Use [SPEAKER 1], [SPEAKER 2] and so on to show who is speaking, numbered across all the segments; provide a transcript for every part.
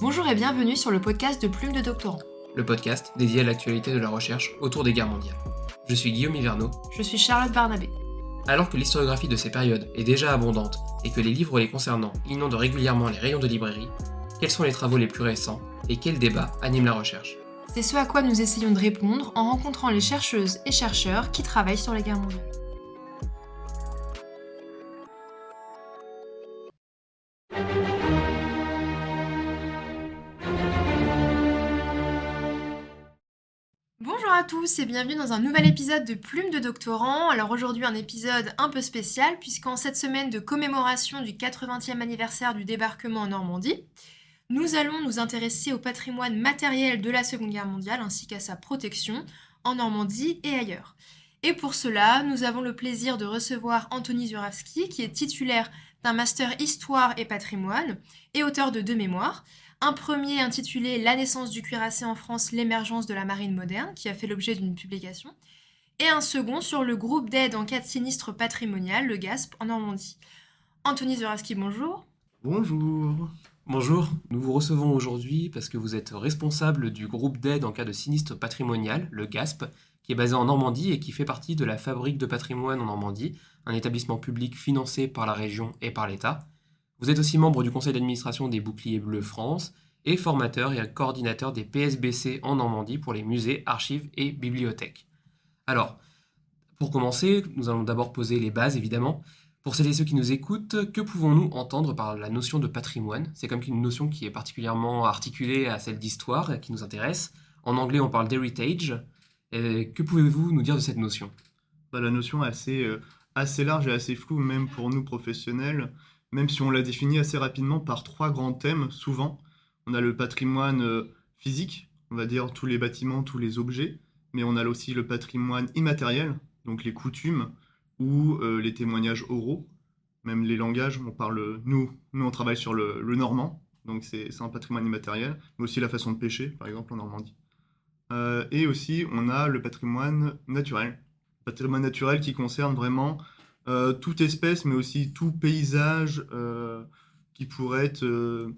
[SPEAKER 1] Bonjour et bienvenue sur le podcast de Plume de Doctorant.
[SPEAKER 2] Le podcast dédié à l'actualité de la recherche autour des guerres mondiales. Je suis Guillaume Hiverneau.
[SPEAKER 1] Je suis Charlotte Barnabé.
[SPEAKER 2] Alors que l'historiographie de ces périodes est déjà abondante et que les livres les concernant inondent régulièrement les rayons de librairie, quels sont les travaux les plus récents et quels débats animent la recherche ?
[SPEAKER 1] C'est ce à quoi nous essayons de répondre en rencontrant les chercheuses et chercheurs qui travaillent sur les guerres mondiales. Bonjour à tous et bienvenue dans un nouvel épisode de Plume de Doctorant. Alors aujourd'hui un épisode un peu spécial puisqu'en cette semaine de commémoration du 80e anniversaire du débarquement en Normandie, nous allons nous intéresser au patrimoine matériel de la Seconde Guerre mondiale ainsi qu'à sa protection en Normandie et ailleurs. Et pour cela, nous avons le plaisir de recevoir Anthony Zurawski qui est titulaire d'un master Histoire et Patrimoine et auteur de deux mémoires. Un premier intitulé La naissance du cuirassé en France, l'émergence de la marine moderne, qui a fait l'objet d'une publication, et un second sur le groupe d'aide en cas de sinistre patrimonial, le GASP, en Normandie. Anthony Zurawski, bonjour.
[SPEAKER 3] Bonjour.
[SPEAKER 2] Bonjour, nous vous recevons aujourd'hui parce que vous êtes responsable du groupe d'aide en cas de sinistre patrimonial, le GASP, qui est basé en Normandie et qui fait partie de la Fabrique de patrimoine en Normandie, un établissement public financé par la région et par l'État. Vous êtes aussi membre du conseil d'administration des Boucliers Bleus France et formateur et coordinateur des PSBC en Normandie pour les musées, archives et bibliothèques. Alors, pour commencer, nous allons d'abord poser les bases évidemment. Pour celles et ceux qui nous écoutent, que pouvons-nous entendre par la notion de patrimoine ? C'est comme une notion qui est particulièrement articulée à celle d'histoire qui nous intéresse. En anglais, on parle d'heritage. Que pouvez-vous nous dire de cette notion ?
[SPEAKER 3] La notion est assez large et assez floue, même pour nous professionnels, même si on la définit assez rapidement par trois grands thèmes, souvent. On a le patrimoine physique, on va dire tous les bâtiments, tous les objets, mais on a aussi le patrimoine immatériel, donc les coutumes ou les témoignages oraux, même les langages. Nous on travaille sur le normand, donc c'est un patrimoine immatériel, mais aussi la façon de pêcher, par exemple en Normandie. Et aussi, on a le patrimoine naturel. Patrimoine naturel qui concerne vraiment toute espèce, mais aussi tout paysage qui pourrait être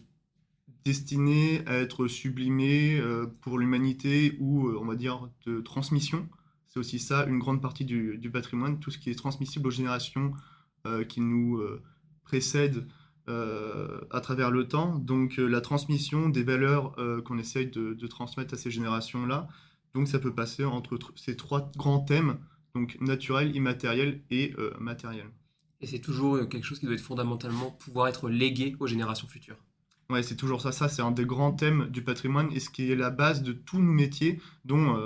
[SPEAKER 3] destiné à être sublimé pour l'humanité ou, on va dire, de transmission. C'est aussi ça, une grande partie du patrimoine, tout ce qui est transmissible aux générations qui nous précèdent à travers le temps. Donc la transmission des valeurs qu'on essaye de transmettre à ces générations-là. Donc ça peut passer entre ces trois grands thèmes, donc naturel, immatériel et matériel.
[SPEAKER 2] Et c'est toujours quelque chose qui doit être fondamentalement pouvoir être légué aux générations futures.
[SPEAKER 3] Ouais, c'est toujours ça. Ça, c'est un des grands thèmes du patrimoine et ce qui est la base de tous nos métiers, dont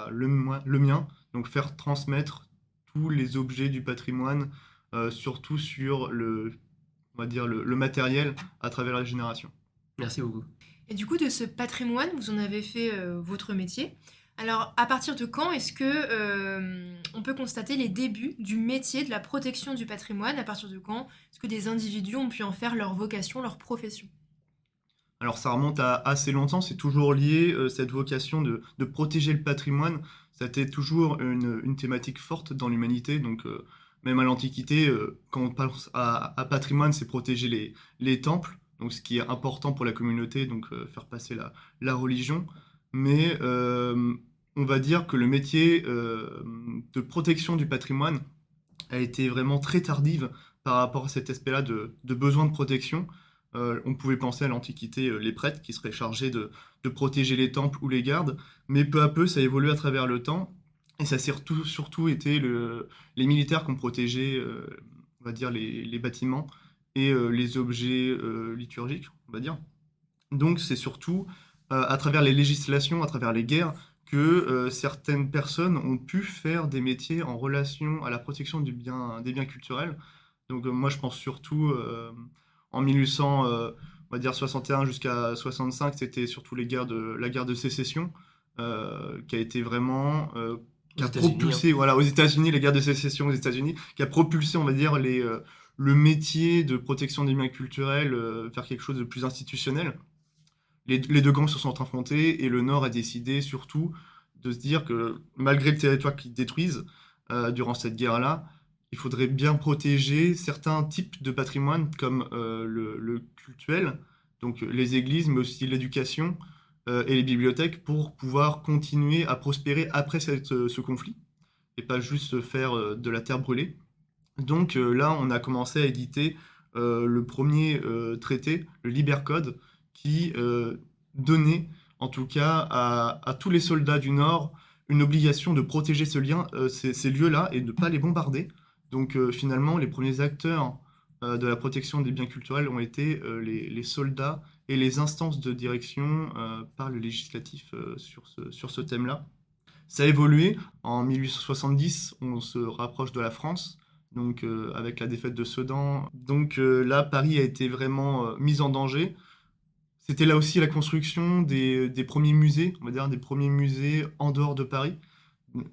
[SPEAKER 3] le mien. Donc faire transmettre tous les objets du patrimoine, surtout sur on va dire le matériel à travers les générations.
[SPEAKER 2] Merci beaucoup.
[SPEAKER 1] Et du coup, de ce patrimoine, vous en avez fait votre métier. Alors, à partir de quand est-ce que on peut constater les débuts du métier de la protection du patrimoine ? À partir de quand est-ce que des individus ont pu en faire leur vocation, leur profession ?
[SPEAKER 3] Alors ça remonte à assez longtemps, c'est toujours lié, cette vocation de protéger le patrimoine. Ça a été toujours une thématique forte dans l'humanité, donc même à l'Antiquité, quand on pense à patrimoine, c'est protéger les temples, donc ce qui est important pour la communauté, donc faire passer la religion. Mais on va dire que le métier de protection du patrimoine a été vraiment très tardive par rapport à cet aspect-là de besoin de protection. On pouvait penser à l'Antiquité, les prêtres qui seraient chargés de protéger les temples ou les gardes, mais peu à peu ça a évolué à travers le temps, et ça a surtout été les militaires qui ont protégé, on va dire, les bâtiments et les objets liturgiques, on va dire. Donc c'est surtout à travers les législations, à travers les guerres, que certaines personnes ont pu faire des métiers en relation à la protection des biens culturels. Donc moi je pense surtout en 1800, on va dire 61 jusqu'à 65, c'était surtout la guerre de sécession, qui a été vraiment qui a propulsé, aux États-Unis, la guerre de sécession aux États-Unis, qui a propulsé, on va dire, le métier de protection des biens culturels vers quelque chose de plus institutionnel. Les deux camps se sont affrontés et le Nord a décidé surtout de se dire que malgré le territoire qu'ils détruisent durant cette guerre-là, il faudrait bien protéger certains types de patrimoine comme le cultuel donc les églises, mais aussi l'éducation et les bibliothèques pour pouvoir continuer à prospérer après ce conflit et pas juste faire de la terre brûlée. Donc là, on a commencé à éditer le premier traité, le Liber Code, qui donnait en tout cas à tous les soldats du Nord une obligation de protéger ces lieux-là et de ne pas les bombarder. Donc finalement, les premiers acteurs de la protection des biens culturels ont été les soldats et les instances de direction par le législatif sur ce thème-là. Ça a évolué. En 1870, on se rapproche de la France, donc avec la défaite de Sedan. Donc là, Paris a été vraiment mise en danger. C'était là aussi la construction des premiers musées, on va dire des premiers musées en dehors de Paris.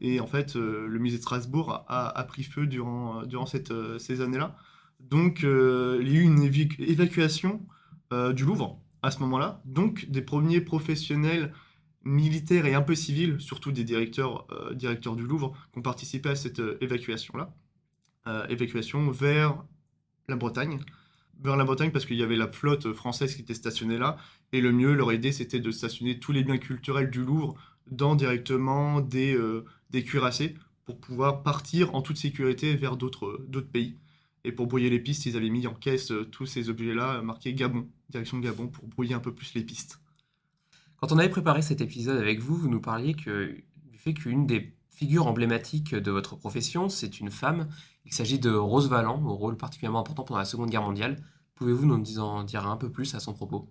[SPEAKER 3] Et en fait, le musée de Strasbourg a pris feu durant ces années-là. Donc, il y a eu une évacuation du Louvre à ce moment-là. Donc, des premiers professionnels militaires et un peu civils, surtout des directeurs du Louvre, qui ont participé à cette évacuation-là. Évacuation vers la Bretagne parce qu'il y avait la flotte française qui était stationnée là, et le mieux, leur idée, c'était de stationner tous les biens culturels du Louvre dans directement des cuirassés pour pouvoir partir en toute sécurité vers d'autres pays. Et pour brouiller les pistes, ils avaient mis en caisse tous ces objets-là marqués Gabon, direction Gabon, pour brouiller un peu plus les pistes.
[SPEAKER 2] Quand on avait préparé cet épisode avec vous, vous nous parliez du fait qu'une des figures emblématiques de votre profession, c'est une femme. Il s'agit de Rose Valland, au rôle particulièrement important pendant la Seconde Guerre mondiale. Pouvez-vous nous en dire un peu plus à son propos?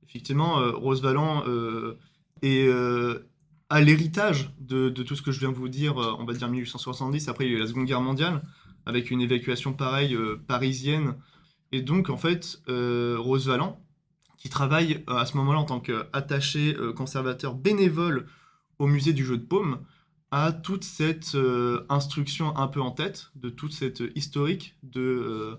[SPEAKER 3] Effectivement, Rose Valland est à l'héritage de tout ce que je viens de vous dire, on va dire 1870. Après, il y a eu la Seconde Guerre mondiale, avec une évacuation pareille parisienne. Et donc, en fait, Rose Valland, qui travaille à ce moment-là en tant qu'attaché conservateur bénévole au musée du jeu de paume, a toute cette instruction un peu en tête, de toute cette historique de,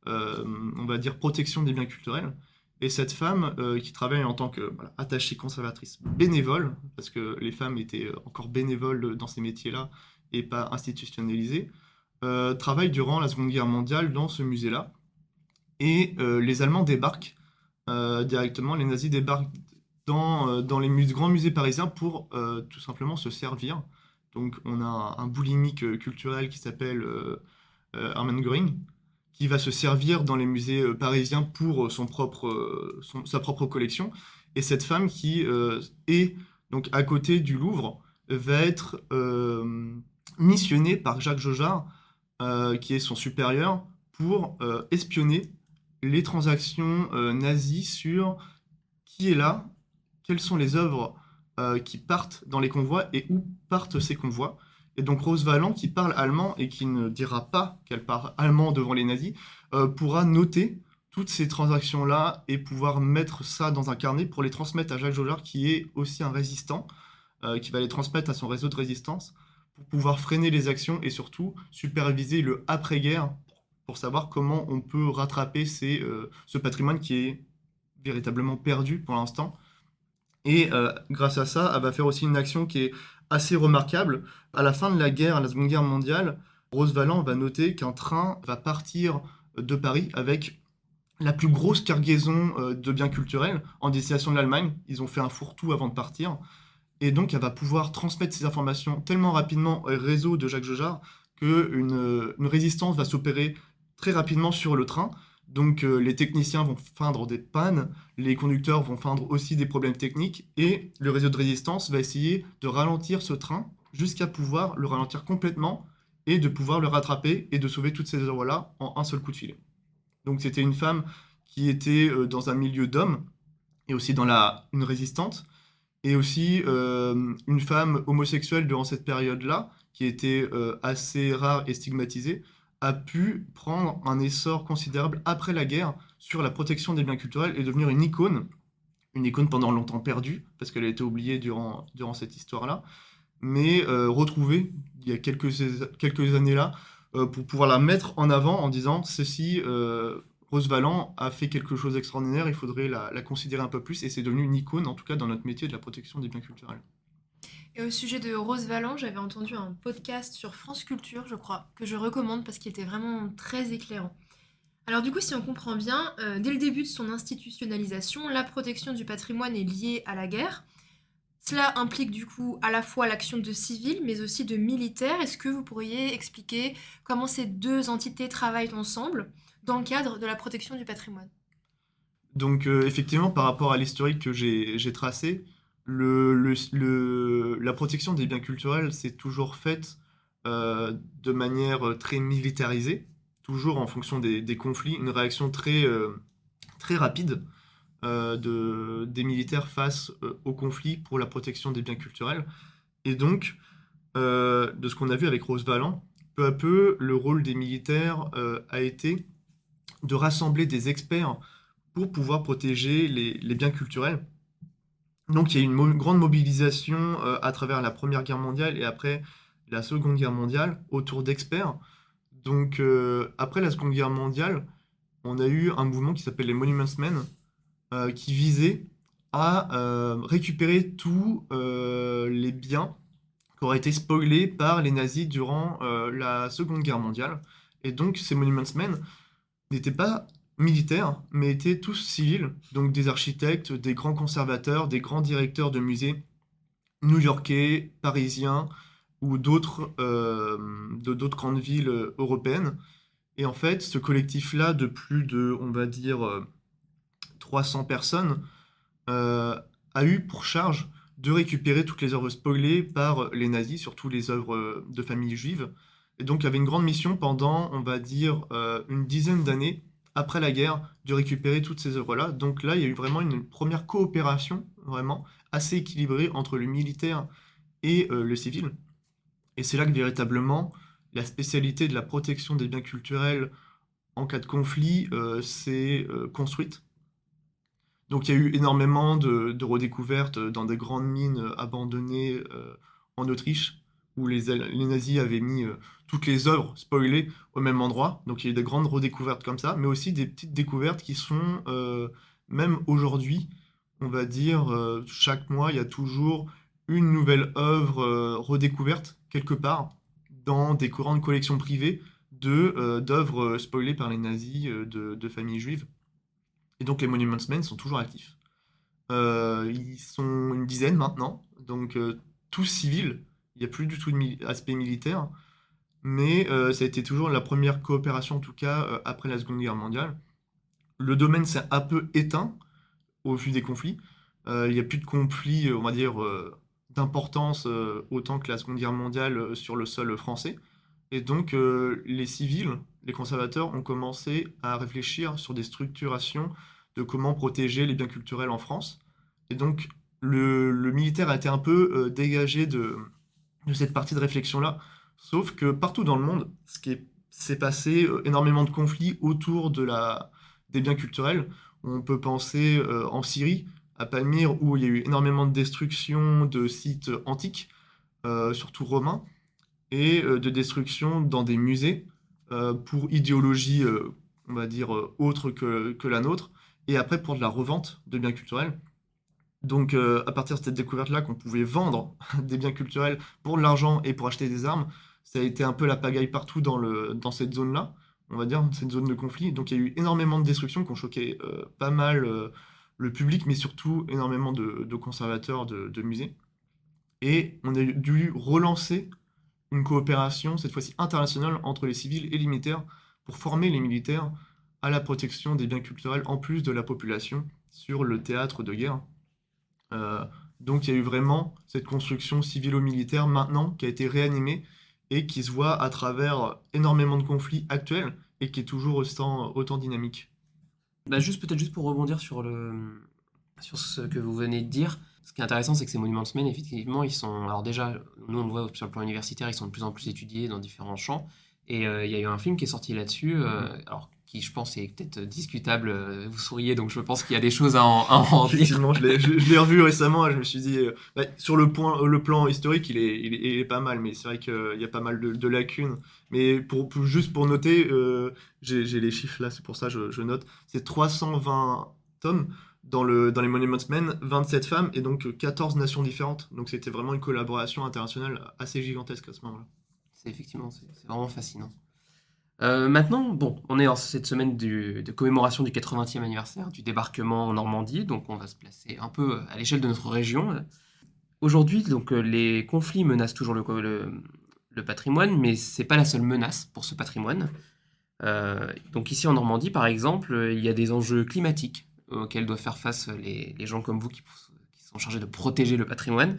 [SPEAKER 3] on va dire, protection des biens culturels. Et cette femme qui travaille en tant que attachée conservatrice bénévole, parce que les femmes étaient encore bénévoles dans ces métiers-là et pas institutionnalisées, travaille durant la Seconde Guerre mondiale dans ce musée-là. Et les Allemands débarquent directement, les nazis débarquent dans les grands musées parisiens pour tout simplement se servir. Donc on a un boulimique culturel qui s'appelle Hermann Göring, qui va se servir dans les musées parisiens pour sa propre collection. Et cette femme qui est donc à côté du Louvre va être missionnée par Jacques Jaujard, qui est son supérieur, pour espionner les transactions nazies sur qui est là, quelles sont les œuvres qui partent dans les convois et où partent ces convois. Et donc Rose Valland, qui parle allemand et qui ne dira pas qu'elle parle allemand devant les nazis, pourra noter toutes ces transactions-là et pouvoir mettre ça dans un carnet pour les transmettre à Jacques Jaujard, qui est aussi un résistant, qui va les transmettre à son réseau de résistance pour pouvoir freiner les actions et surtout superviser le après-guerre pour savoir comment on peut rattraper ce patrimoine qui est véritablement perdu pour l'instant. Et grâce à ça, elle va faire aussi une action qui est assez remarquable. À la fin de la guerre, à la Seconde Guerre mondiale, Rose Valland va noter qu'un train va partir de Paris avec la plus grosse cargaison de biens culturels en destination de l'Allemagne. Ils ont fait un fourre-tout avant de partir. Et donc, elle va pouvoir transmettre ces informations tellement rapidement au réseau de Jacques Jaujard qu'une résistance va s'opérer très rapidement sur le train. Donc les techniciens vont feindre des pannes, les conducteurs vont feindre aussi des problèmes techniques, et le réseau de résistance va essayer de ralentir ce train jusqu'à pouvoir le ralentir complètement et de pouvoir le rattraper et de sauver toutes ces œuvres-là en un seul coup de filet. Donc c'était une femme qui était dans un milieu d'hommes et aussi dans une résistante, et aussi une femme homosexuelle durant cette période-là, qui était assez rare et stigmatisée, a pu prendre un essor considérable après la guerre sur la protection des biens culturels et devenir une icône pendant longtemps perdue, parce qu'elle a été oubliée durant cette histoire-là, mais retrouvée il y a quelques années là, pour pouvoir la mettre en avant en disant ceci, Rose Valland a fait quelque chose d'extraordinaire, il faudrait la considérer un peu plus, et c'est devenu une icône, en tout cas dans notre métier de la protection des biens culturels.
[SPEAKER 1] Et au sujet de Rose Valland, j'avais entendu un podcast sur France Culture, je crois, que je recommande parce qu'il était vraiment très éclairant. Alors du coup, si on comprend bien, dès le début de son institutionnalisation, la protection du patrimoine est liée à la guerre. Cela implique du coup à la fois l'action de civils, mais aussi de militaires. Est-ce que vous pourriez expliquer comment ces deux entités travaillent ensemble dans le cadre de la protection du patrimoine?
[SPEAKER 3] Donc effectivement, par rapport à l'historique que j'ai tracé, la protection des biens culturels s'est toujours faite de manière très militarisée, toujours en fonction des conflits, une réaction très rapide des militaires face aux conflits pour la protection des biens culturels. Et donc, de ce qu'on a vu avec Rose Valland, peu à peu, le rôle des militaires a été de rassembler des experts pour pouvoir protéger les biens culturels. Donc il y a eu une grande mobilisation à travers la Première Guerre mondiale et après la Seconde Guerre mondiale autour d'experts. Donc après la Seconde Guerre mondiale, on a eu un mouvement qui s'appelle les Monuments Men, qui visait à récupérer tous les biens qui auraient été spoilés par les nazis durant la Seconde Guerre mondiale. Et donc ces Monuments Men n'étaient pas militaires, mais étaient tous civils, donc des architectes, des grands conservateurs, des grands directeurs de musées new-yorkais, parisiens ou d'autres grandes villes européennes. Et en fait, ce collectif-là, de plus de, on va dire, 300 personnes, a eu pour charge de récupérer toutes les œuvres spoilées par les nazis, surtout les œuvres de familles juives. Et donc, il y avait une grande mission pendant, on va dire, une dizaine d'années après la guerre, de récupérer toutes ces œuvres-là. Donc là, il y a eu vraiment une première coopération, vraiment, assez équilibrée entre le militaire et le civil. Et c'est là que véritablement, la spécialité de la protection des biens culturels en cas de conflit s'est construite. Donc il y a eu énormément de redécouvertes dans des grandes mines abandonnées en Autriche, où les nazis avaient mis toutes les œuvres spoilées au même endroit. Donc il y a eu des grandes redécouvertes comme ça, mais aussi des petites découvertes qui sont, même aujourd'hui, on va dire, chaque mois, il y a toujours une nouvelle œuvre redécouverte quelque part dans des grandes collections privées d'œuvres spoilées par les nazis de familles juives. Et donc les Monuments Men sont toujours actifs. Ils sont une dizaine maintenant, donc tous civils. Il n'y a plus du tout d'aspect militaire, mais ça a été toujours la première coopération, en tout cas, après la Seconde Guerre mondiale. Le domaine s'est un peu éteint au vu des conflits. Il n'y a plus de conflits, on va dire, d'importance autant que la Seconde Guerre mondiale sur le sol français. Et donc les civils, les conservateurs, ont commencé à réfléchir sur des structurations de comment protéger les biens culturels en France. Et donc le militaire a été un peu dégagé de cette partie de réflexion-là. Sauf que partout dans le monde, s'est passé énormément de conflits autour des biens culturels. On peut penser en Syrie, à Palmyre, où il y a eu énormément de destruction de sites antiques, surtout romains, et de destruction dans des musées pour idéologie, on va dire, autre que la nôtre, et après pour de la revente de biens culturels. Donc à partir de cette découverte-là qu'on pouvait vendre des biens culturels pour de l'argent et pour acheter des armes, ça a été un peu la pagaille partout dans cette zone-là, on va dire, cette zone de conflit. Donc il y a eu énormément de destructions qui ont choqué pas mal le public, mais surtout énormément de conservateurs de musées. Et on a dû relancer une coopération, cette fois-ci internationale, entre les civils et les militaires pour former les militaires à la protection des biens culturels en plus de la population sur le théâtre de guerre. Euh, donc il y a eu vraiment cette construction civilo-militaire maintenant qui a été réanimée et qui se voit à travers énormément de conflits actuels et qui est toujours autant dynamique.
[SPEAKER 2] Bah, peut-être juste pour rebondir sur ce que vous venez de dire, ce qui est intéressant, c'est que ces Monuments Men, effectivement, ils sont. Alors, déjà, nous, on le voit sur le plan universitaire, ils sont de plus en plus étudiés dans différents champs. Et il y a eu un film qui est sorti là-dessus, alors qui, je pense, est peut-être discutable. Vous souriez, donc je pense qu'il y a des choses à en dire.
[SPEAKER 3] Effectivement, je l'ai revu récemment et je me suis dit, sur le plan historique, il est pas mal, mais c'est vrai qu'il y a pas mal de lacunes. Mais juste pour noter, j'ai les chiffres là, c'est pour ça que je note. C'est 320 tomes dans les Monuments Men, 27 femmes et donc 14 nations différentes. Donc c'était vraiment une collaboration internationale assez gigantesque à ce moment-là.
[SPEAKER 2] C'est effectivement, c'est vraiment fascinant. Maintenant, bon, on est en cette semaine de commémoration du 80e anniversaire du débarquement en Normandie, donc on va se placer un peu à l'échelle de notre région. Aujourd'hui, donc, les conflits menacent toujours le patrimoine, mais c'est pas la seule menace pour ce patrimoine. Donc ici en Normandie, par exemple, il y a des enjeux climatiques auxquels doivent faire face les gens comme vous qui sont chargés de protéger le patrimoine.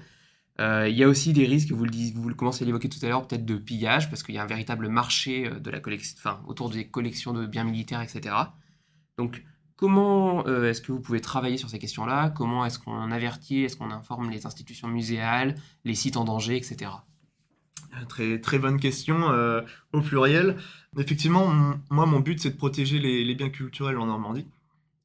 [SPEAKER 2] Il y a aussi des risques, vous le commencez à l'évoquer tout à l'heure, peut-être de pillage, parce qu'il y a un véritable marché de la collection, enfin, autour des collections de biens militaires, etc. Donc, comment est-ce que vous pouvez travailler sur ces questions-là? Comment est-ce qu'on avertit, est-ce qu'on informe les institutions muséales, les sites en danger, etc.
[SPEAKER 3] Très, très bonne question, au pluriel. Effectivement, moi, mon but, c'est de protéger les biens culturels en Normandie.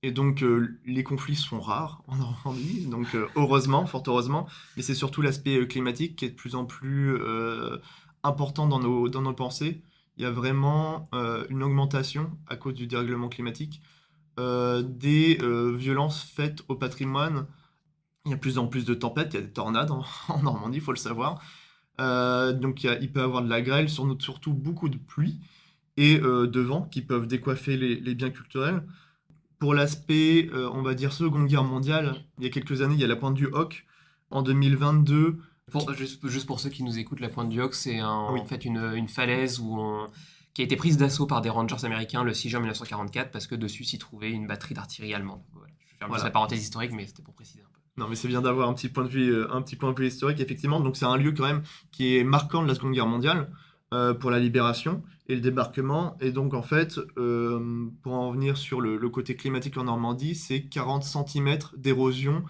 [SPEAKER 3] Et donc, les conflits sont rares en Normandie, donc heureusement, fort heureusement. Mais c'est surtout l'aspect climatique qui est de plus en plus important dans nos pensées. Il y a vraiment une augmentation à cause du dérèglement climatique des violences faites au patrimoine. Il y a de plus en plus de tempêtes, il y a des tornades en Normandie, il faut le savoir. Donc il peut y avoir de la grêle, surtout beaucoup de pluie et de vent qui peuvent décoiffer les biens culturels. Pour l'aspect, on va dire, Seconde Guerre mondiale, il y a quelques années, il y a la pointe du Hoc. En 2022,
[SPEAKER 2] Juste pour ceux qui nous écoutent, la pointe du Hoc, c'est
[SPEAKER 3] oui,
[SPEAKER 2] en fait une falaise qui a été prise d'assaut par des Rangers américains le 6 juin 1944 parce que dessus s'y trouvait une batterie d'artillerie allemande. Voilà. Je ferme juste la
[SPEAKER 3] voilà.
[SPEAKER 2] parenthèse historique, mais c'était pour préciser un peu.
[SPEAKER 3] Non, mais c'est bien d'avoir un petit point de vue historique, effectivement. Donc c'est un lieu quand même qui est marquant de la Seconde Guerre mondiale pour la libération et le débarquement. Et donc en fait, pour en venir sur le côté climatique en Normandie, c'est 40 centimètres d'érosion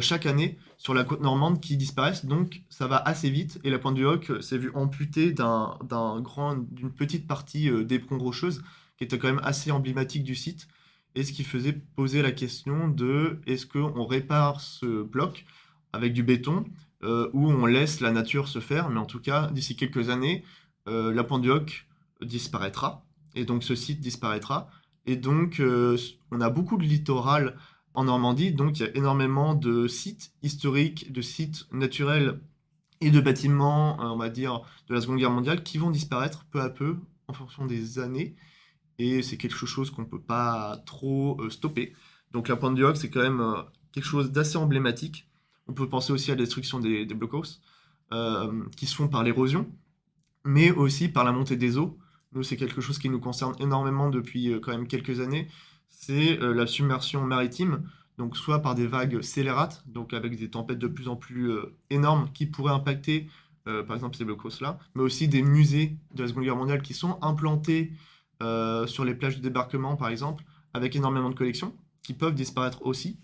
[SPEAKER 3] chaque année sur la côte normande qui disparaissent. Donc ça va assez vite. Et la pointe du Hoc s'est vue amputée d'une petite partie d'éperon rocheuse qui était quand même assez emblématique du site. Et ce qui faisait poser la question de est-ce qu'on répare ce bloc avec du béton ou on laisse la nature se faire. Mais en tout cas, d'ici quelques années, la pointe du Hoc disparaîtra. Et donc ce site disparaîtra. Et donc on a beaucoup de littoral en Normandie. Donc il y a énormément de sites historiques, de sites naturels et de bâtiments, on va dire, de la Seconde Guerre mondiale qui vont disparaître peu à peu en fonction des années et c'est quelque chose qu'on ne peut pas trop stopper. Donc la pointe du Hoc, c'est quand même quelque chose d'assez emblématique. On peut penser aussi à la destruction des blockhaus, qui se font par l'érosion, mais aussi par la montée des eaux. Nous, c'est quelque chose qui nous concerne énormément depuis quand même quelques années. C'est la submersion maritime, donc soit par des vagues scélérates, donc avec des tempêtes de plus en plus énormes qui pourraient impacter, par exemple, ces blockhaus-là, mais aussi des musées de la Seconde Guerre mondiale qui sont implantés sur les plages de débarquement, par exemple, avec énormément de collections qui peuvent disparaître aussi.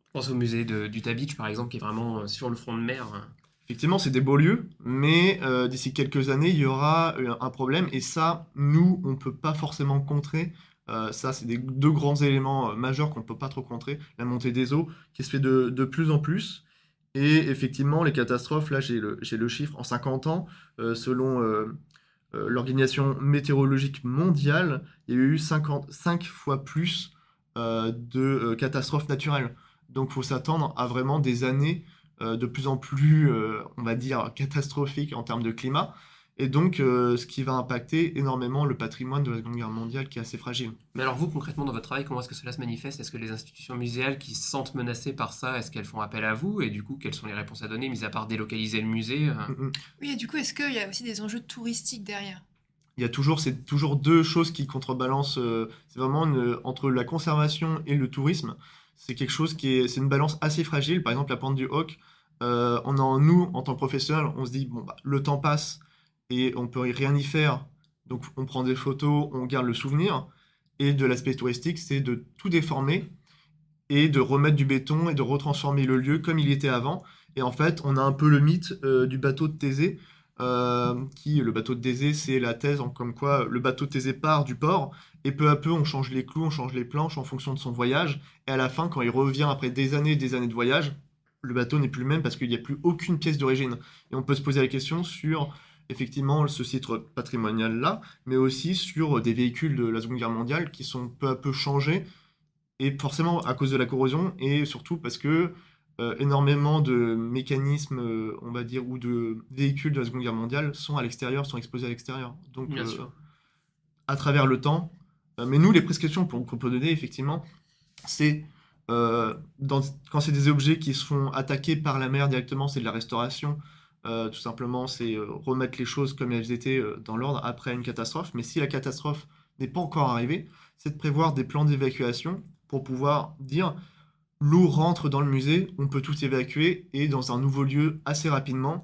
[SPEAKER 2] Je pense au musée d'Utah Beach, par exemple, qui est vraiment sur le front de mer.
[SPEAKER 3] Effectivement, c'est des beaux lieux, mais d'ici quelques années, il y aura un problème, et ça, nous, on ne peut pas forcément contrer. Ça, c'est deux grands éléments majeurs qu'on ne peut pas trop contrer. La montée des eaux, qui se fait de plus en plus, et effectivement, les catastrophes, là, j'ai le chiffre, en 50 ans, selon l'Organisation météorologique mondiale, il y a eu 55 fois plus de catastrophes naturelles. Donc il faut s'attendre à vraiment des années de plus en plus, on va dire, catastrophiques en termes de climat. Et donc, ce qui va impacter énormément le patrimoine de la Seconde Guerre mondiale qui est assez fragile.
[SPEAKER 2] Mais alors vous, concrètement, dans votre travail, comment est-ce que cela se manifeste? Est-ce que les institutions muséales qui se sentent menacées par ça, est-ce qu'elles font appel à vous? Et du coup, quelles sont les réponses à donner, mis à part délocaliser le musée?
[SPEAKER 3] Mm, mm.
[SPEAKER 1] Oui, et du coup, est-ce qu'il y a aussi des enjeux touristiques derrière?
[SPEAKER 3] C'est toujours deux choses qui contrebalancent. C'est vraiment entre la conservation et le tourisme. C'est une balance assez fragile. Par exemple, la pente du Hoc, nous, en tant que professionnels, on se dit, bon, bah, le temps passe et on peut rien y faire. Donc, on prend des photos, on garde le souvenir. Et de l'aspect touristique, c'est de tout déformer et de remettre du béton et de retransformer le lieu comme il était avant. Et en fait, on a un peu le mythe du bateau de Thésée, le bateau de Thésée, c'est la thèse comme quoi le bateau de Thésée part du port, et peu à peu, on change les clous, on change les planches en fonction de son voyage, et à la fin, quand il revient après des années et des années de voyage, le bateau n'est plus le même parce qu'il n'y a plus aucune pièce d'origine. Et on peut se poser la question sur, effectivement, ce site patrimonial-là, mais aussi sur des véhicules de la Seconde Guerre mondiale qui sont peu à peu changés, et forcément à cause de la corrosion, et surtout parce que énormément de mécanismes, on va dire, ou de véhicules de la Seconde Guerre mondiale sont à l'extérieur, sont exposés à l'extérieur. Donc,
[SPEAKER 2] Bien sûr.
[SPEAKER 3] à travers le temps. Mais nous, les prescriptions qu'on peut donner, effectivement, c'est quand c'est des objets qui sont attaqués par la mer directement, c'est de la restauration. Tout simplement, c'est remettre les choses comme elles étaient dans l'ordre après une catastrophe. Mais si la catastrophe n'est pas encore arrivée, c'est de prévoir des plans d'évacuation pour pouvoir dire l'eau rentre dans le musée, on peut tout évacuer et dans un nouveau lieu assez rapidement.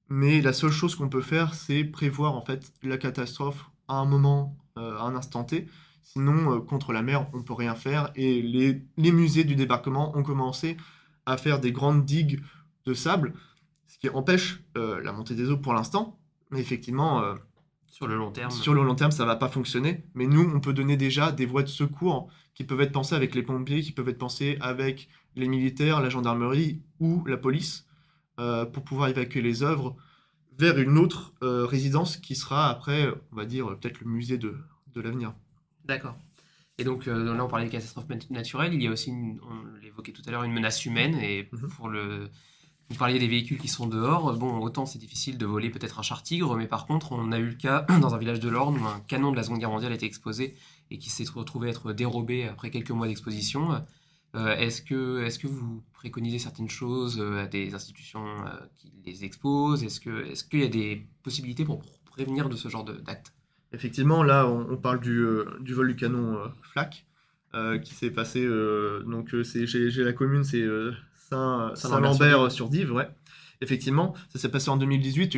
[SPEAKER 3] Mais la seule chose qu'on peut faire, c'est prévoir en fait la catastrophe à un moment, à un instant T. Sinon, contre la mer, on peut rien faire. Et les musées du débarquement ont commencé à faire des grandes digues de sable, ce qui empêche la montée des eaux pour l'instant. Mais effectivement,
[SPEAKER 2] Sur le long terme.
[SPEAKER 3] sur le long terme, ça va pas fonctionner. Mais nous, on peut donner déjà des voies de secours qui peuvent être pensées avec les pompiers, qui peuvent être pensées avec les militaires, la gendarmerie ou la police, pour pouvoir évacuer les œuvres vers une autre résidence qui sera après, on va dire, peut-être le musée de l'avenir.
[SPEAKER 2] D'accord. Et donc là, on parlait de catastrophes naturelles. Il y a aussi, on l'évoquait tout à l'heure, une menace humaine. Et
[SPEAKER 3] Mhm.
[SPEAKER 2] vous parliez des véhicules qui sont dehors. Bon, autant c'est difficile de voler peut-être un char-tigre, mais par contre, on a eu le cas dans un village de l'Orne où un canon de la Seconde Guerre mondiale a été exposé et qui s'est retrouvé être dérobé après quelques mois d'exposition. Est-ce que vous préconisez certaines choses à des institutions qui les exposent? Est-ce qu'il y a des possibilités pour prévenir de ce genre d'actes?
[SPEAKER 3] Effectivement, là, on parle du vol du canon Flak qui s'est passé. Donc, j'ai la commune, c'est Saint-Lambert sur Dives, ouais. Effectivement, ça s'est passé en 2018,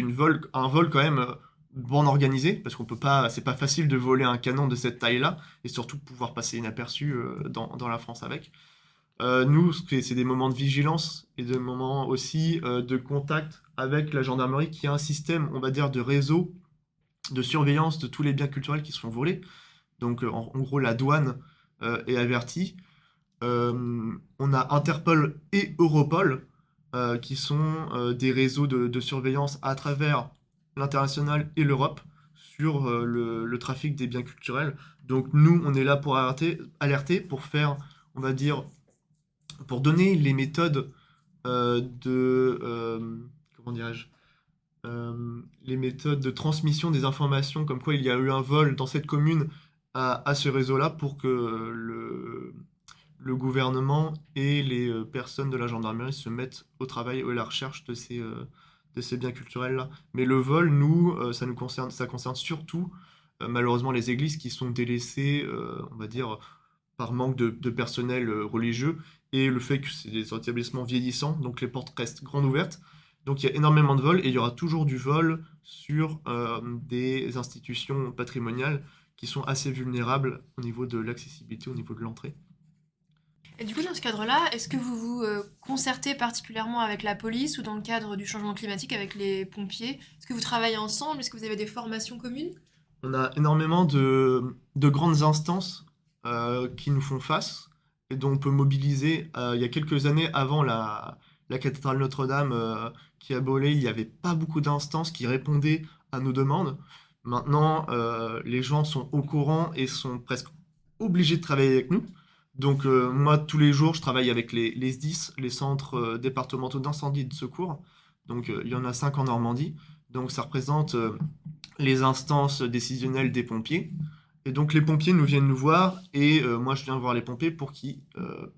[SPEAKER 3] un vol quand même bon organisé, parce qu'on peut pas, c'est pas facile de voler un canon de cette taille-là, et surtout pouvoir passer inaperçu dans la France avec. Nous, c'est des moments de vigilance et des moments aussi de contact avec la gendarmerie qui a un système, on va dire, de réseau de surveillance de tous les biens culturels qui se font voler. Donc, en gros, la douane est avertie. On a Interpol et Europol qui sont des réseaux de surveillance à travers l'international et l'Europe sur le trafic des biens culturels. Donc, nous, on est là pour alerter pour faire, on va dire, pour donner les méthodes comment dirais-je, les méthodes de transmission des informations, comme quoi il y a eu un vol dans cette commune à ce réseau-là pour que le gouvernement et les personnes de la gendarmerie se mettent au travail et à la recherche de ces biens culturels-là. Mais le vol, nous, ça concerne surtout malheureusement les églises qui sont délaissées, on va dire, par manque de personnel religieux et le fait que c'est des établissements vieillissants, donc les portes restent grandes ouvertes. Donc il y a énormément de vols et il y aura toujours du vol sur des institutions patrimoniales qui sont assez vulnérables au niveau de l'accessibilité, au niveau de l'entrée.
[SPEAKER 1] Et du coup, dans ce cadre-là, est-ce que vous vous concertez particulièrement avec la police ou dans le cadre du changement climatique avec les pompiers? Est-ce que vous travaillez ensemble? Est-ce que vous avez des formations communes?
[SPEAKER 3] On a énormément de grandes instances qui nous font face et dont on peut mobiliser. Il y a quelques années, avant la cathédrale Notre-Dame qui a brûlé, il n'y avait pas beaucoup d'instances qui répondaient à nos demandes. Maintenant, les gens sont au courant et sont presque obligés de travailler avec nous. Donc moi, tous les jours, je travaille avec les SDIS, les centres départementaux d'incendie et de secours. Donc il y en a 5 en Normandie. Donc ça représente les instances décisionnelles des pompiers. Et donc les pompiers nous viennent nous voir et moi je viens voir les pompiers pour qu'ils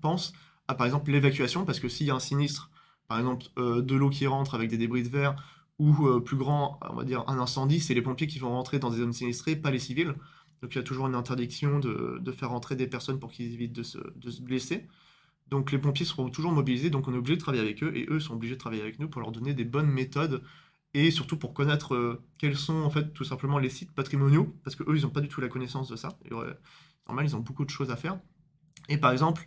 [SPEAKER 3] pensent à par exemple l'évacuation parce que s'il y a un sinistre, par exemple de l'eau qui rentre avec des débris de verre ou plus grand, on va dire un incendie, c'est les pompiers qui vont rentrer dans des zones sinistrées, pas les civils. Donc il y a toujours une interdiction de faire rentrer des personnes pour qu'ils évitent de se blesser. Donc les pompiers seront toujours mobilisés, donc on est obligé de travailler avec eux et eux sont obligés de travailler avec nous pour leur donner des bonnes méthodes et surtout pour connaître quels sont en fait tout simplement les sites patrimoniaux, parce que eux ils n'ont pas du tout la connaissance de ça. Et, normal, ils ont beaucoup de choses à faire. Et par exemple,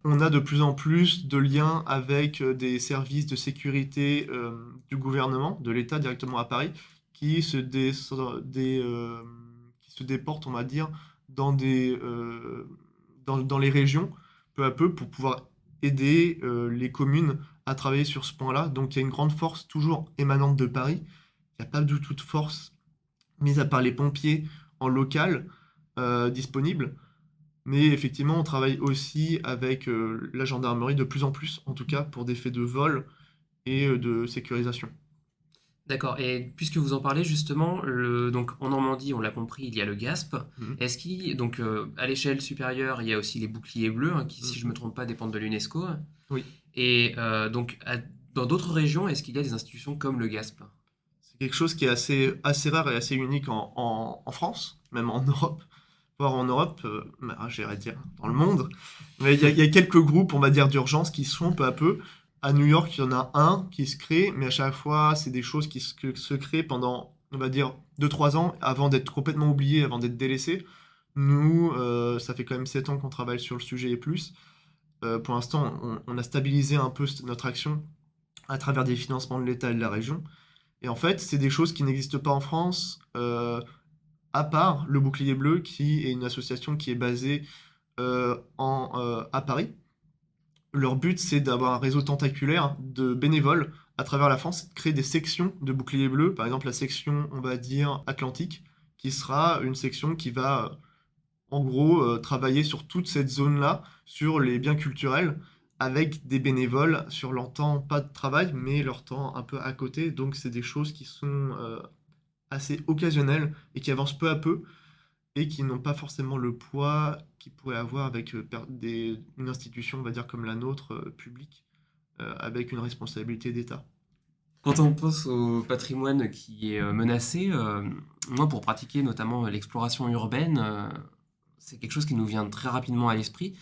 [SPEAKER 3] on a de plus en plus de liens avec des services de sécurité du gouvernement, de l'État directement à Paris, qui qui se déportent, on va dire, dans les régions, peu à peu, pour pouvoir aider les communes à travailler sur ce point-là. Donc il y a une grande force toujours émanante de Paris. Il n'y a pas du tout de force, mis à part les pompiers en local, disponibles. Mais effectivement, on travaille aussi avec la gendarmerie de plus en plus, en tout cas pour des faits de vol et de sécurisation.
[SPEAKER 2] D'accord. Et puisque vous en parlez justement, donc en Normandie, on l'a compris, il y a le GASP.
[SPEAKER 3] Mhm.
[SPEAKER 2] Est-ce qu'il donc à l'échelle supérieure, il y a aussi les boucliers bleus, hein, qui, si je me
[SPEAKER 3] Mhm.
[SPEAKER 2] trompe pas, dépendent de l'UNESCO.
[SPEAKER 3] Oui,
[SPEAKER 2] Et donc dans d'autres régions, est-ce qu'il y a des institutions comme le GASP?
[SPEAKER 3] c'est quelque chose qui est assez rare et assez unique en France, même en Europe, voire en Europe, j'irais dire dans le monde. Mais il y a quelques groupes, on va dire, d'urgence qui se font peu à peu. À New York, il y en a un qui se crée, mais à chaque fois, c'est des choses qui se créent pendant, on va dire, 2 3 ans avant d'être complètement oubliées, avant d'être délaissées. Nous, ça fait quand même 7 ans qu'on travaille sur le sujet et plus. Pour l'instant, on a stabilisé un peu notre action à travers des financements de l'État et de la région. Et en fait, c'est des choses qui n'existent pas en France, à part le Bouclier Bleu, qui est une association qui est basée à Paris. Leur but, c'est d'avoir un réseau tentaculaire de bénévoles à travers la France, créer des sections de Bouclier Bleu, par exemple la section, on va dire, Atlantique, qui sera une section qui va, en gros, travailler sur toute cette zone-là, sur les biens culturels, avec des bénévoles sur leur temps, pas de travail, mais leur temps un peu à côté. Donc, c'est des choses qui sont assez occasionnelles et qui avancent peu à peu et qui n'ont pas forcément le poids qu'ils pourraient avoir avec une institution, on va dire, comme la nôtre, publique, avec une responsabilité d'État.
[SPEAKER 2] Quand on pense au patrimoine qui est menacé, moi pour pratiquer notamment l'exploration urbaine, c'est quelque chose qui nous vient très rapidement à l'esprit.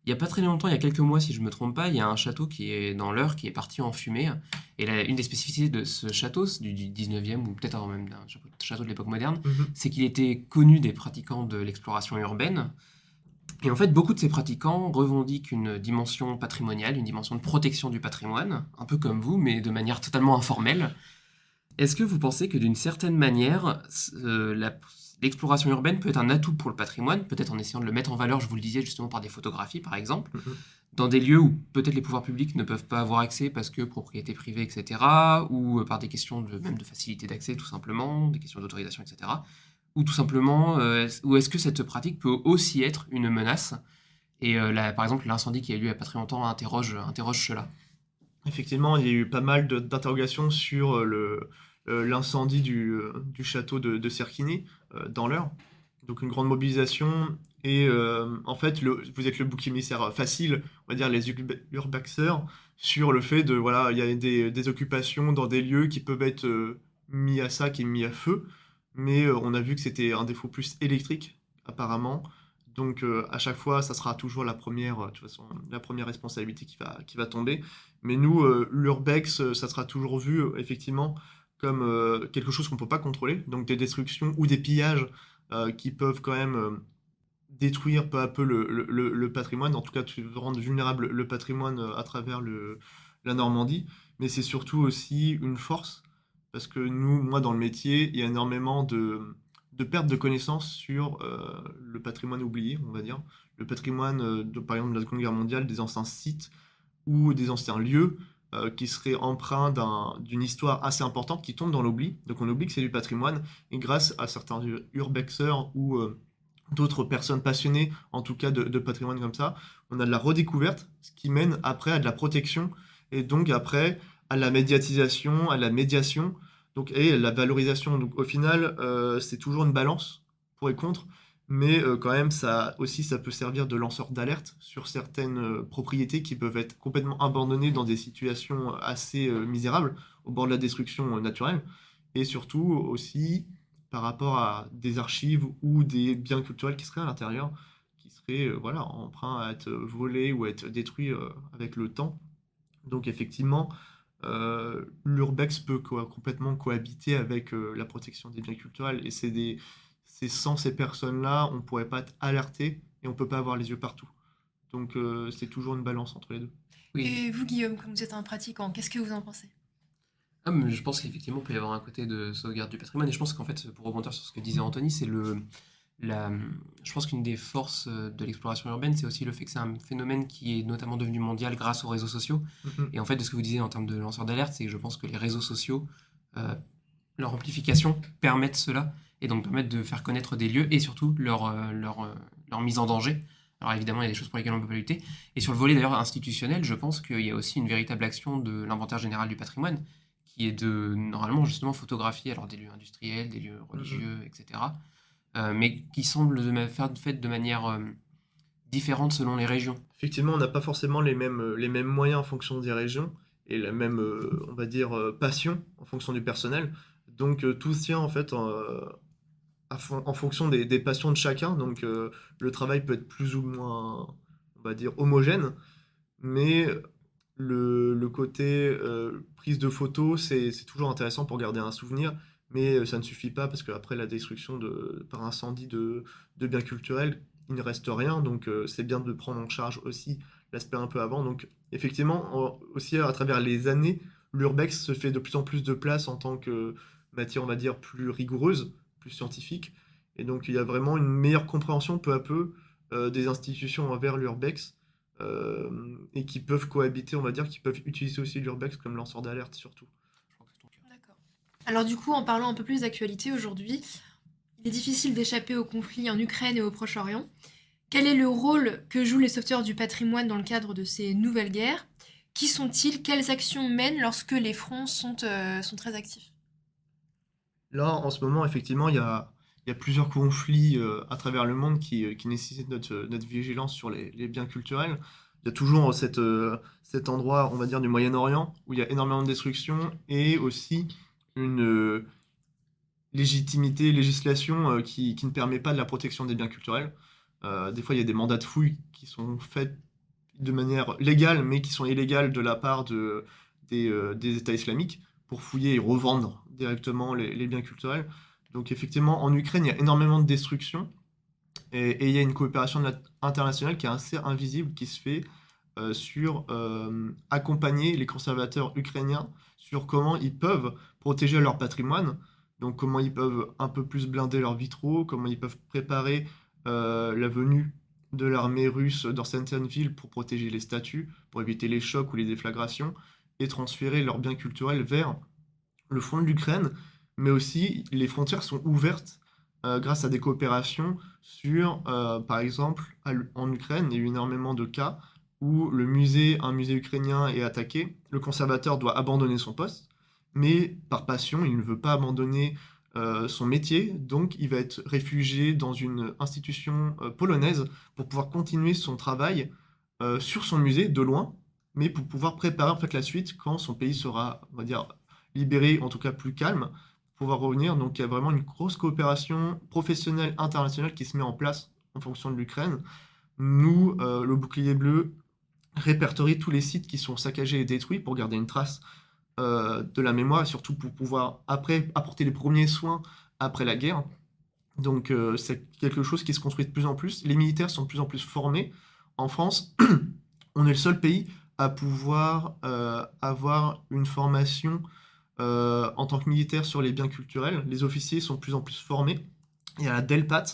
[SPEAKER 2] Il n'y a pas très longtemps, il y a quelques mois si je ne me trompe pas, il y a un château qui est dans l'Eure qui est parti en fumée. Et une des spécificités de ce château, c'est du 19e ou peut-être avant même d'un château de l'époque moderne,
[SPEAKER 3] Mhm.
[SPEAKER 2] c'est qu'il était connu des pratiquants de l'exploration urbaine. Et en fait, beaucoup de ces pratiquants revendiquent une dimension patrimoniale, une dimension de protection du patrimoine, un peu comme vous, mais de manière totalement informelle. Est-ce que vous pensez que d'une certaine manière, l'exploration urbaine peut être un atout pour le patrimoine, peut-être en essayant de le mettre en valeur, je vous le disais justement par des photographies par exemple,
[SPEAKER 3] Mhm.
[SPEAKER 2] dans des lieux où peut-être les pouvoirs publics ne peuvent pas avoir accès parce que propriété privée, etc., ou par des questions même de facilité d'accès tout simplement, des questions d'autorisation, etc., ou tout simplement, ou est-ce que cette pratique peut aussi être une menace? Et par exemple, l'incendie qui a eu lieu il n'y a pas très longtemps interroge cela.
[SPEAKER 3] Effectivement, il y a eu pas mal d'interrogations sur l'incendie du château de Cerquigny, dans l'Eure. Donc une grande mobilisation. Et en fait, vous êtes le bouc émissaire facile, on va dire les urbaxeurs, sur le fait de, voilà, il y a des occupations dans des lieux qui peuvent être mis à sac et mis à feu. Mais on a vu que c'était un défaut plus électrique, apparemment. Donc à chaque fois, ça sera toujours de toute façon, la première responsabilité qui va tomber. Mais nous, l'urbex, ça sera toujours vu, effectivement, comme quelque chose qu'on ne peut pas contrôler. Donc des destructions ou des pillages qui peuvent quand même détruire peu à peu le patrimoine. En tout cas, rendre vulnérable le patrimoine à travers la Normandie. Mais c'est surtout aussi une force. Parce que nous, moi, dans le métier, il y a énormément de perte de connaissances sur le patrimoine oublié, on va dire. Le patrimoine, par exemple, de la Seconde Guerre mondiale, des anciens sites ou des anciens lieux qui seraient empreints d'une histoire assez importante qui tombe dans l'oubli. Donc on oublie que c'est du patrimoine et grâce à certains urbexeurs ou d'autres personnes passionnées, en tout cas de patrimoine comme ça, on a de la redécouverte, ce qui mène après à de la protection et donc après à la médiatisation, à la médiation donc, et à la valorisation. Donc au final, c'est toujours une balance pour et contre. Mais quand même, ça aussi, ça peut servir de lanceur d'alerte sur certaines propriétés qui peuvent être complètement abandonnées dans des situations assez misérables, au bord de la destruction naturelle. Et surtout aussi par rapport à des archives ou des biens culturels qui seraient à l'intérieur, qui seraient voilà, emprunts à être volés ou à être détruits avec le temps. Donc effectivement, l'urbex peut complètement cohabiter avec la protection des biens culturels. Et c'est sans ces personnes-là, on ne pourrait pas être alerté et on ne peut pas avoir les yeux partout. Donc c'est toujours une balance entre les deux.
[SPEAKER 2] Oui,
[SPEAKER 1] Et vous, Guillaume, comme vous êtes un pratiquant, qu'est-ce que vous en pensez?
[SPEAKER 2] mais je pense qu'effectivement, il peut y avoir un côté de sauvegarde du patrimoine. Et je pense qu'en fait, pour rebondir sur ce que disait Anthony, la, je pense qu'une des forces de l'exploration urbaine, c'est aussi le fait que c'est un phénomène qui est notamment devenu mondial grâce aux réseaux sociaux.
[SPEAKER 3] Mhm.
[SPEAKER 2] Et en fait, de ce que vous disiez en termes de lanceurs d'alerte, c'est que je pense que les réseaux sociaux, euh, leur amplification, permettent cela. Et donc permettent de faire connaître des lieux et surtout leur mise en danger. Alors évidemment, il y a des choses pour lesquelles on ne peut pas lutter. Et sur le volet d'ailleurs institutionnel, je pense qu'il y a aussi une véritable action de l'inventaire général du patrimoine qui est de normalement justement photographier alors des lieux industriels, des lieux
[SPEAKER 3] Mhm.
[SPEAKER 2] religieux, etc. Mais qui semblent faire faites de manière différente selon les régions.
[SPEAKER 3] Effectivement, on n'a pas forcément les mêmes moyens en fonction des régions et la même, on va dire, passion en fonction du personnel. Donc, tout se tient en fait en fonction des passions de chacun. Donc, le travail peut être plus ou moins, on va dire, homogène, mais le côté prise de photos, c'est toujours intéressant pour garder un souvenir, mais ça ne suffit pas parce qu'après la destruction par incendie de biens culturels, il ne reste rien, donc c'est bien de prendre en charge aussi l'aspect un peu avant. Donc effectivement, aussi à travers les années, l'urbex se fait de plus en plus de place en tant que matière, on va dire, plus rigoureuse, plus scientifique, et donc il y a vraiment une meilleure compréhension peu à peu des institutions envers l'urbex et qui peuvent cohabiter, on va dire, qui peuvent utiliser aussi l'urbex comme lanceur d'alerte surtout.
[SPEAKER 2] Je crois que c'est ton cas.
[SPEAKER 1] D'accord. Alors du coup, en parlant un peu plus d'actualité aujourd'hui, il est difficile d'échapper aux conflits en Ukraine et au Proche-Orient. Quel est le rôle que jouent les sauveteurs du patrimoine dans le cadre de ces nouvelles guerres? Qui sont-ils? Quelles actions mènent lorsque les fronts sont très actifs?
[SPEAKER 3] Là, en ce moment, effectivement, il y a plusieurs conflits à travers le monde qui nécessitent notre vigilance sur les biens culturels. Il y a toujours cet endroit, on va dire, du Moyen-Orient où il y a énormément de destruction et aussi une législation qui ne permet pas de la protection des biens culturels. Des fois, il y a des mandats de fouille qui sont faits de manière légale, mais qui sont illégales de la part des États islamiques pour fouiller et revendre directement les biens culturels. Donc effectivement, en Ukraine, il y a énormément de destruction et il y a une coopération internationale qui est assez invisible, qui se fait sur accompagner les conservateurs ukrainiens sur comment ils peuvent protéger leur patrimoine, donc comment ils peuvent un peu plus blinder leurs vitraux, comment ils peuvent préparer la venue de l'armée russe dans certaines villes pour protéger les statues, pour éviter les chocs ou les déflagrations, et transférer leurs biens culturels vers le front de l'Ukraine, mais aussi les frontières sont ouvertes grâce à des coopérations sur, par exemple, en Ukraine, il y a eu énormément de cas où un musée ukrainien est attaqué, le conservateur doit abandonner son poste, mais par passion, il ne veut pas abandonner son métier, donc il va être réfugié dans une institution polonaise pour pouvoir continuer son travail sur son musée de loin, mais pour pouvoir préparer en fait la suite quand son pays sera, on va dire, libéré, en tout cas plus calme, pour pouvoir revenir. Donc il y a vraiment une grosse coopération professionnelle internationale qui se met en place en fonction de l'Ukraine. Nous, le bouclier bleu répertorie tous les sites qui sont saccagés et détruits pour garder une trace de la mémoire et surtout pour pouvoir après apporter les premiers soins après la guerre. Donc c'est quelque chose qui se construit de plus en plus. Les militaires sont de plus en plus formés. En France, on est le seul pays à pouvoir avoir une formation en tant que militaire sur les biens culturels. Les officiers sont de plus en plus formés. Il y a la DELPAT,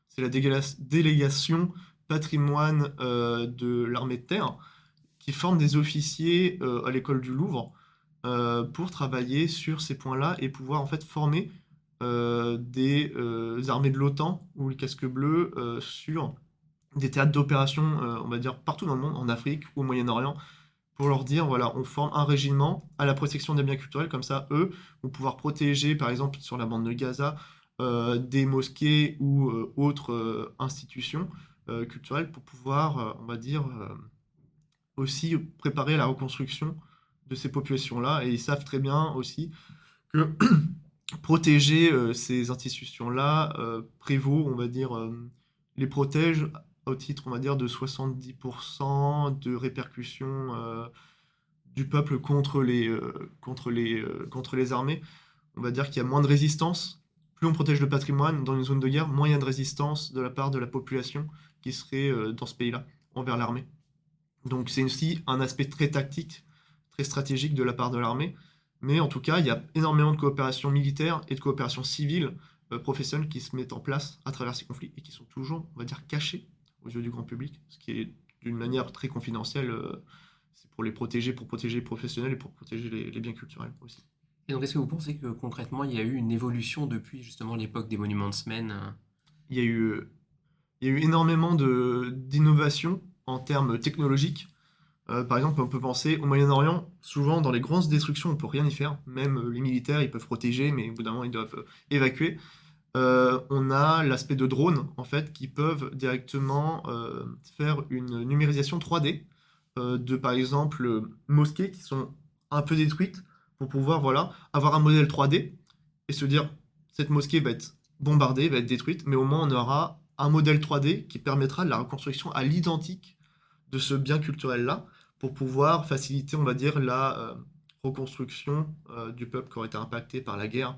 [SPEAKER 3] c'est la délégation patrimoine de l'armée de terre, qui forme des officiers à l'école du Louvre pour travailler sur ces points-là et pouvoir en fait former des armées de l'OTAN ou le casque bleu sur des théâtres d'opération, on va dire, partout dans le monde, en Afrique ou au Moyen-Orient, pour leur dire, voilà, on forme un régiment à la protection des biens culturels, comme ça, eux, vont pouvoir protéger, par exemple, sur la bande de Gaza, des mosquées ou autres institutions culturelles pour pouvoir, on va dire, aussi préparer la reconstruction de ces populations-là. Et ils savent très bien aussi que protéger ces institutions-là prévaut, on va dire, les protège au titre, on va dire, de 70% de répercussions du peuple contre les armées. On va dire qu'il y a moins de résistance. Plus on protège le patrimoine dans une zone de guerre, moins il y a de résistance de la part de la population qui serait dans ce pays-là envers l'armée. Donc c'est aussi un aspect très tactique, très stratégique de la part de l'armée. Mais en tout cas, il y a énormément de coopération militaire et de coopération civile professionnelle qui se mettent en place à travers ces conflits et qui sont toujours, on va dire, cachés aux yeux du grand public, ce qui est d'une manière très confidentielle. C'est pour protéger les professionnels et pour protéger les biens culturels aussi.
[SPEAKER 2] Et donc, est-ce que vous pensez que concrètement, il y a eu une évolution depuis justement l'époque des monuments de semaine
[SPEAKER 3] Il y a eu, il y a eu énormément d'innovations en termes technologiques. Par exemple, on peut penser au Moyen-Orient, souvent dans les grosses destructions, on peut rien y faire. Même les militaires, ils peuvent protéger, mais au bout d'un moment, ils doivent évacuer. On a l'aspect de drones, en fait, qui peuvent directement faire une numérisation 3D de, par exemple, mosquées qui sont un peu détruites pour pouvoir, voilà, avoir un modèle 3D et se dire, cette mosquée va être bombardée, va être détruite, mais au moins on aura un modèle 3D qui permettra de la reconstruction à l'identique de ce bien culturel-là pour pouvoir faciliter, on va dire, la reconstruction du peuple qui aurait été impacté par la guerre,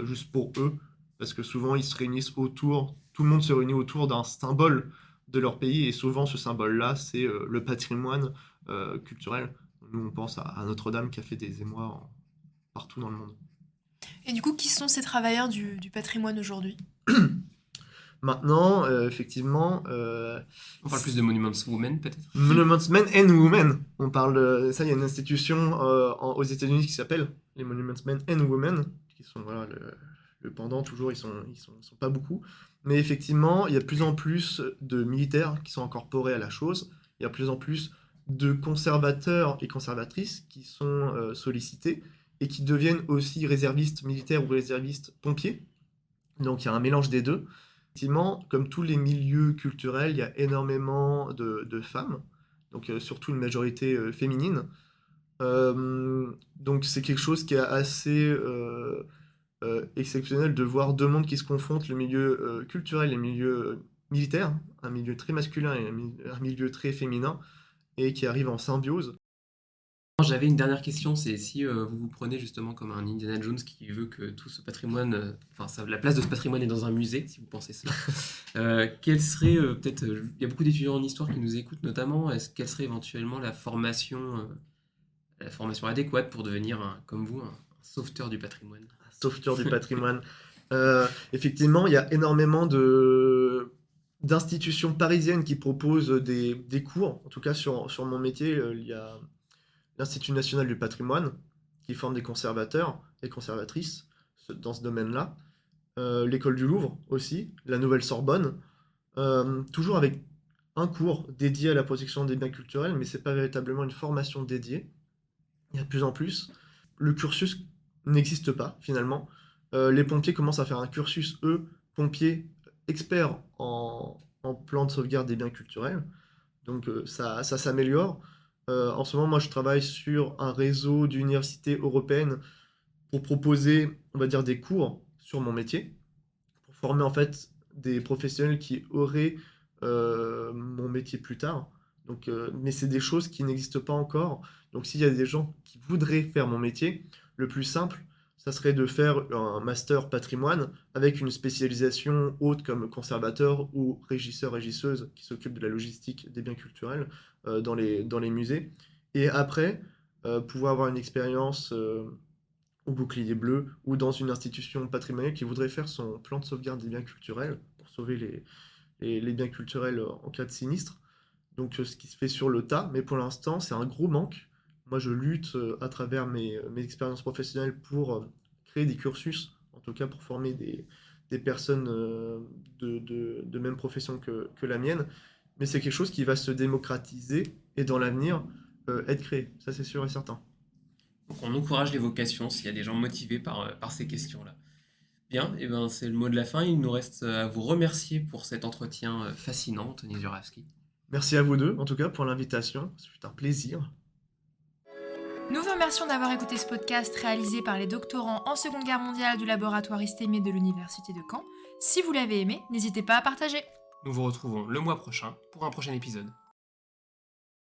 [SPEAKER 3] juste pour eux, parce que souvent ils se réunissent autour, tout le monde se réunit autour d'un symbole de leur pays, et souvent ce symbole-là, c'est le patrimoine culturel. Nous, on pense à Notre-Dame qui a fait des émois partout dans le monde.
[SPEAKER 1] Et du coup, qui sont ces travailleurs du patrimoine aujourd'hui?
[SPEAKER 3] Maintenant, effectivement,
[SPEAKER 2] On parle plus de Monuments Women, peut-être?
[SPEAKER 3] Monuments Men and Women. On parle de ça, il y a une institution aux États-Unis qui s'appelle les Monuments Men and Women, qui sont voilà, le pendant, toujours, ils sont pas beaucoup. Mais effectivement, il y a de plus en plus de militaires qui sont incorporés à la chose. Il y a de plus en plus de conservateurs et conservatrices qui sont sollicités et qui deviennent aussi réservistes militaires ou réservistes pompiers. Donc il y a un mélange des deux. Effectivement, comme tous les milieux culturels, il y a énormément de femmes, donc surtout une majorité féminine. Donc c'est quelque chose qui est assez exceptionnel de voir deux mondes qui se confrontent, le milieu culturel et le milieu militaire, un milieu très masculin et un milieu très féminin, et qui arrivent en symbiose.
[SPEAKER 2] J'avais une dernière question, c'est si vous vous prenez justement comme un Indiana Jones qui veut que tout ce patrimoine, la place de ce patrimoine est dans un musée, si vous pensez cela, quelle serait peut-être, il y a beaucoup d'étudiants en histoire qui nous écoutent notamment, quelle serait éventuellement la formation adéquate pour devenir, comme vous, un sauveteur du patrimoine?
[SPEAKER 3] Sauveteur du patrimoine. Effectivement, il y a énormément d'institutions parisiennes qui proposent des cours. En tout cas, sur mon métier, il y a l'Institut national du patrimoine qui forme des conservateurs et conservatrices dans ce domaine-là. L'école du Louvre aussi, la Nouvelle Sorbonne, toujours avec un cours dédié à la protection des biens culturels, mais c'est pas véritablement une formation dédiée. Il y a de plus en plus. Le cursus n'existe pas finalement. Les pompiers commencent à faire un cursus, eux, pompiers experts en plan de sauvegarde des biens culturels. Donc ça s'améliore. En ce moment, moi, je travaille sur un réseau d'universités européennes pour proposer, on va dire, des cours sur mon métier, pour former en fait des professionnels qui auraient mon métier plus tard. Donc, mais c'est des choses qui n'existent pas encore. Donc, s'il y a des gens qui voudraient faire mon métier, le plus simple, ça serait de faire un master patrimoine avec une spécialisation haute comme conservateur ou régisseur-régisseuse qui s'occupe de la logistique des biens culturels dans les musées. Et après, pouvoir avoir une expérience au Bouclier Bleu ou dans une institution patrimoniale qui voudrait faire son plan de sauvegarde des biens culturels pour sauver les biens culturels en cas de sinistre. Donc ce qui se fait sur le tas, mais pour l'instant c'est un gros manque. Moi je lutte à travers mes expériences professionnelles pour créer des cursus, en tout cas pour former des personnes de même profession que la mienne. Mais c'est quelque chose qui va se démocratiser et dans l'avenir être créé, ça c'est sûr et certain.
[SPEAKER 2] Donc on encourage les vocations s'il y a des gens motivés par ces questions-là. Bien, et ben c'est le mot de la fin. Il nous reste à vous remercier pour cet entretien fascinant, Anthony Zurawski.
[SPEAKER 3] Merci à vous deux, en tout cas, pour l'invitation. C'est un plaisir.
[SPEAKER 1] Nous vous remercions d'avoir écouté ce podcast réalisé par les doctorants en Seconde Guerre mondiale du laboratoire Istémé de l'Université de Caen. Si vous l'avez aimé, n'hésitez pas à partager.
[SPEAKER 2] Nous vous retrouvons le mois prochain pour un prochain épisode.